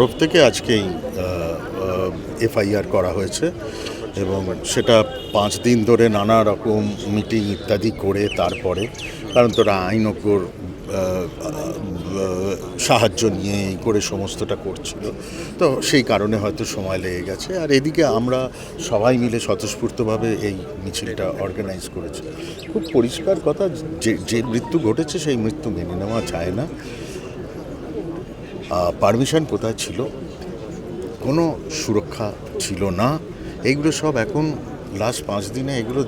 তরফ থেকে আজকেই এফআইআর করা হয়েছে এবং সেটা 5 দিন ধরে নানা রকম মিটিং ইত্যাদি করে তারপরে, কারণ তোরা আইনজ্ঞর সাহায্য নিয়ে এই করে সমস্তটা করছিল, তো সেই কারণে হয়তো সময় লেগে গেছে। আর এদিকে আমরা সবাই মিলে স্বতঃস্ফূর্তভাবে এই মিছিলটা অর্গানাইজ করেছি। খুব পরিষ্কার কথা, যে মৃত্যু ঘটেছে সেই মৃত্যু মেনে নেওয়া যায় না। পারমিশন কোথায় ছিল, কোনো সুরক্ষা ছিল না, এইগুলো সব এখন লাস্ট 5 দিনে এগুলো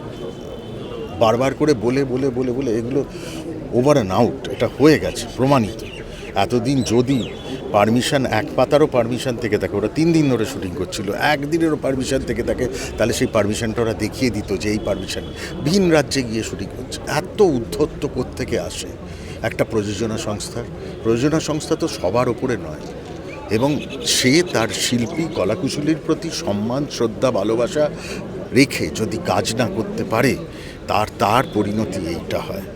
বারবার করে বলে বলে বলে বলে এগুলো ওভার অ্যান্ড আউট, এটা হয়ে গেছে, প্রমাণিত। এতদিন যদি পারমিশন, এক পাতারও পারমিশন থেকে থাকে, ওরা 3 দিন ধরে শুটিং করছিল, একদিনেরও পারমিশন থেকে থাকে, তাহলে সেই পারমিশনটা ওরা দেখিয়ে দিত যে এই পারমিশন। ভিন রাজ্যে গিয়ে শুটিং করছে, এত উদ্ধত্ত কোত্থেকে আসে একটা প্রযোজনা সংস্থা তো সবার ওপরে নয়, এবং সে তার শিল্পী কলাকুশলীর প্রতি সম্মান, শ্রদ্ধা, ভালোবাসা রেখে যদি কাজ না করতে পারে, তার পরিণতি এইটা হয়।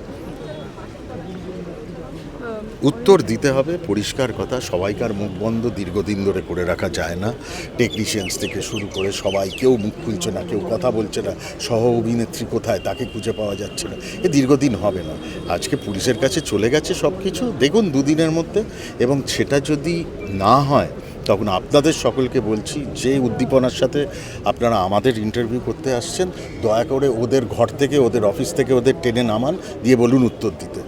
উত্তর দিতে হবে, পরিষ্কার কথা। সবাইকার মুখ বন্ধ দীর্ঘদিন ধরে করে রাখা যায় না। টেকনিশিয়ানস থেকে শুরু করে সবাই, কেউ মুখ খুলছে না, কেউ কথা বলছে না, সহ অভিনেত্রী কোথায় তাকে খুঁজে পাওয়া যাচ্ছে না। এ দীর্ঘদিন হবে না। আজকে পুলিশের কাছে চলে গেছে সব কিছু, দেখুন 2 দিনের মধ্যে। এবং সেটা যদি না হয়, তখন আপনাদের সকলকে বলছি, যে উদ্দীপনার সাথে আপনারা আমাদের ইন্টারভিউ করতে আসছেন, দয়া করে ওদের ঘর থেকে, ওদের অফিস থেকে ওদের টেনে নামান, দিয়ে বলুন উত্তর দিতে।